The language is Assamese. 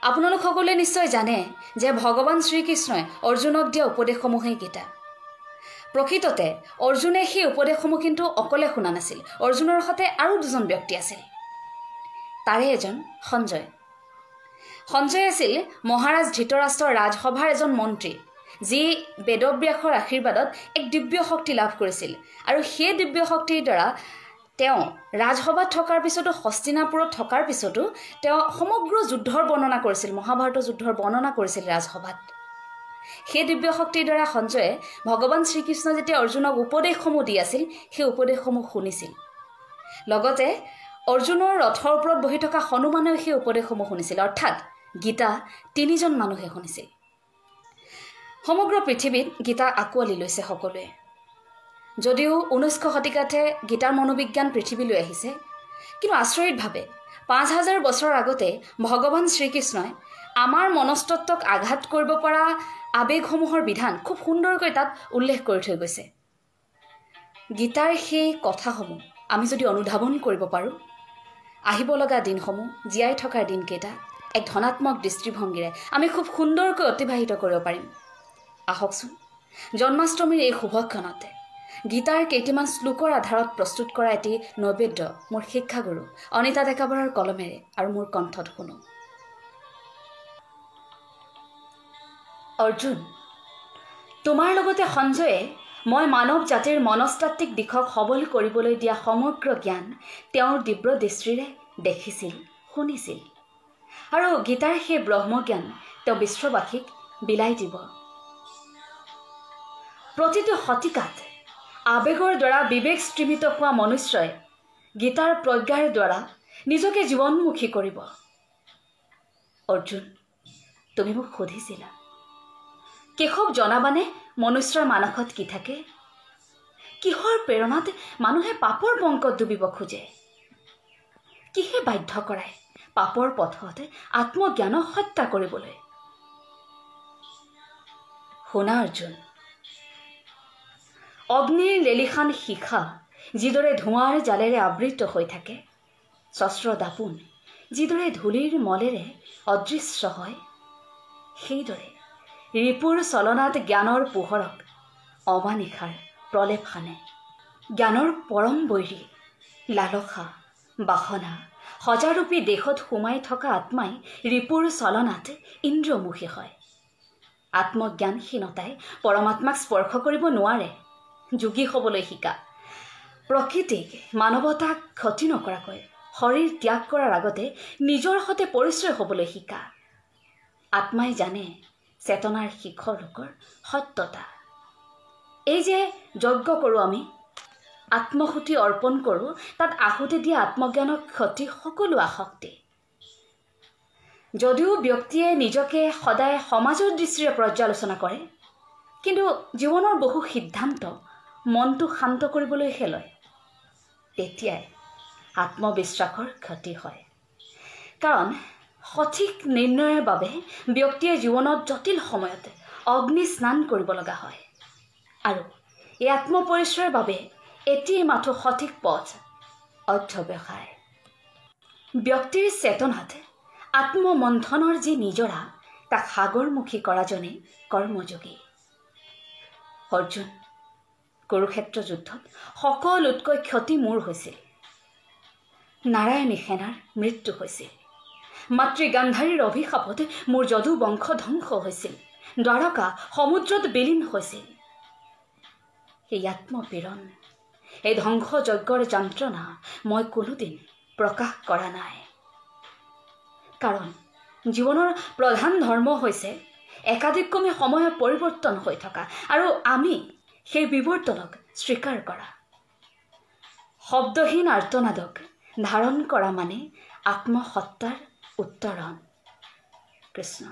আপোনালোক সকলোৱে নিশ্চয় জানে যে ভগৱান শ্ৰীকৃষ্ণই অৰ্জুনক দিয়া উপদেশসমূহেই গীতা। প্ৰকৃততে অৰ্জুনে সেই উপদেশসমূহ কিন্তু অকলে শুনা নাছিল। অৰ্জুনৰ সৈতে আৰু দুজন ব্যক্তি আছিল। তাৰে এজন সঞ্জয়। সঞ্জয় আছিল মহাৰাজ ধৃতৰাষ্ট্ৰৰ ৰাজসভাৰ এজন মন্ত্ৰী, যি বেদব্যাসৰ আশীৰ্বাদত এক দিব্য শক্তি লাভ কৰিছিল। আৰু সেই দিব্য শক্তিৰ দ্বাৰা তেওঁ ৰাজসভাত থকাৰ পিছতো, হস্তিনাপুৰত থকাৰ পিছতো তেওঁ সমগ্ৰ যুদ্ধৰ বৰ্ণনা কৰিছিল, মহাভাৰতৰ যুদ্ধৰ বৰ্ণনা কৰিছিল ৰাজসভাত। সেই দিব্য শক্তিৰ দ্বাৰা সঞ্জয়ে ভগৱান শ্ৰীকৃষ্ণ যেতিয়া অৰ্জুনক উপদেশসমূহ দি আছিল, সেই উপদেশসমূহ শুনিছিল। লগতে অৰ্জুনৰ ৰথৰ ওপৰত বহি থকা হনুমানেও সেই উপদেশসমূহ শুনিছিল। অৰ্থাৎ গীতা তিনিজন মানুহে শুনিছিল। সমগ্ৰ পৃথিৱীত গীতা আঁকোৱালি লৈছে সকলোৱে। যদিও 19শ শতিকাতে গীতাৰ মনোবিজ্ঞান পৃথিৱীলৈ আহিছে, কিন্তু আচৰিতভাৱে 5000 বছৰৰ আগতে ভগৱান শ্ৰীকৃষ্ণই আমাৰ মনস্তত্বক আঘাত কৰিব পৰা আৱেগসমূহৰ বিধান খুব সুন্দৰকৈ তাত উল্লেখ কৰি থৈ গৈছে। গীতাৰ সেই কথাসমূহ আমি যদি অনুধাৱন কৰিব পাৰোঁ, আহিব লগা দিনসমূহ, জীয়াই থকাৰ দিনকেইটা এক ধনাত্মক দৃষ্টিভংগীৰে আমি খুব সুন্দৰকৈ অতিবাহিত কৰিব পাৰিম। আহকচোন, জন্মাষ্টমীৰ এই শুভক্ষণতে গীতাৰ কেইটামান শ্লোকৰ আধাৰত প্ৰস্তুত কৰা এটি নৈবেদ্য মোৰ শিক্ষাগুৰু অনিতা ডেকা বৰাৰ কলমেৰে আৰু মোৰ কণ্ঠত শুনো। অৰ্জুন, তোমাৰ লগতে সঞ্জয়ে মই মানৱ জাতিৰ মনস্তাত্ত্বিক দিশক সবল কৰিবলৈ দিয়া সমগ্ৰ জ্ঞান তেওঁৰ দিব্য দৃষ্টিৰে দেখিছিল, শুনিছিল। আৰু গীতাৰ সেই ব্ৰহ্মজ্ঞান তেওঁ বিশ্ববাসীক বিলাই দিব। প্ৰতিটো শতিকাত আৱেগৰ দ্বাৰা বিবেক স্ত্ৰীমিত হোৱা মনুষ্যই গীতাৰ প্ৰজ্ঞাৰ দ্বাৰা নিজকে জীৱনমুখী কৰিব। অৰ্জুন, তুমি মোক সুধিছিলা, কেশৱ জনাবানে মনুষ্যৰ মানসত কি থাকে? কিহৰ প্ৰেৰণাত মানুহে পাপৰ পংকত ডুবিব খোজে? কিহে বাধ্য কৰায় পাপৰ পথত আত্মজ্ঞানক হত্যা কৰিবলৈ? শুনা অৰ্জুন, অগ্নিৰ লেলিখান শিখা যিদৰে ধোঁৱাৰ জালেৰে আবৃত হৈ থাকে, শস্ত্ৰ দাপোন যিদৰে ধূলিৰ মলেৰে অদৃশ্য হয়, সেইদৰে ৰিপুৰ চলনাত জ্ঞানৰ পোহৰক অমানিশাৰ প্ৰলেপ সানে। জ্ঞানৰ পৰম বৈৰী লালসা বাসনা সজাৰূপী দেশত সোমাই থকা আত্মাই ৰিপুৰ চলনাত ইন্দ্ৰিয়মুখী হয়। আত্মজ্ঞানহীনতাই পৰমাত্মাক স্পৰ্শ কৰিব নোৱাৰে। যোগী হ'বলৈ শিকা। প্ৰকৃতিক, মানৱতাক ক্ষতি নকৰাকৈ শৰীৰ ত্যাগ কৰাৰ আগতে নিজৰ সৈতে পৰিচয় হ'বলৈ শিকা। আত্মাই জানে চেতনাৰ শিখৰ লোকৰ সত্যতা। এই যে যজ্ঞ কৰোঁ আমি, আত্মহুতি অৰ্পণ কৰোঁ, তাত আহুতি দিয়া আত্মজ্ঞানৰ ক্ষতি সকলো আসক্তি। যদিও ব্যক্তিয়ে নিজকে সদায় সমাজৰ দৃষ্টিৰে পৰ্যালোচনা কৰে, কিন্তু জীৱনৰ বহু সিদ্ধান্ত মনটো শান্ত কৰিবলৈহে লয়, তেতিয়াই আত্মবিশ্বাসৰ ক্ষতি হয়। কাৰণ সঠিক নিৰ্ণয়ৰ বাবে ব্যক্তিয়ে জীৱনত জটিল সময়ত অগ্নি স্নান কৰিব লগা হয়। আৰু এই আত্মপৰিচয়ৰ বাবে এটিয়েই মাথো সঠিক পথ, অধ্যৱসায়। ব্যক্তিৰ চেতনাত আত্মমন্থনৰ যি নিজৰা, তাক সাগৰমুখী কৰাজনে কৰ্মযোগী। অৰ্জুন, কুৰুক্ষেত্ৰ যুদ্ধত সকলোতকৈ ক্ষতি মোৰ হৈছিল। নাৰায়ণী সেনাৰ মৃত্যু হৈছিল। মাতৃ গান্ধাৰীৰ অভিশাপত মোৰ যদু বংশ ধ্বংস হৈছিল। দ্বাৰকা সমুদ্ৰত বিলীন হৈছিল। এই আত্মপীড়ন, এই ধ্বংসযজ্ঞৰ যন্ত্ৰণা মই কোনোদিন প্ৰকাশ কৰা নাই। কাৰণ জীৱনৰ প্ৰধান ধৰ্ম হৈছে একাধিক্ৰমে সময় পৰিৱৰ্তন হৈ থকা, আৰু আমি সেই বিৱৰ্তনক স্বীকাৰ কৰা। শব্দহীন আৰ্তনাদক ধাৰণ কৰা মানে আত্মসত্তাৰ উত্তৰণ। কৃষ্ণ।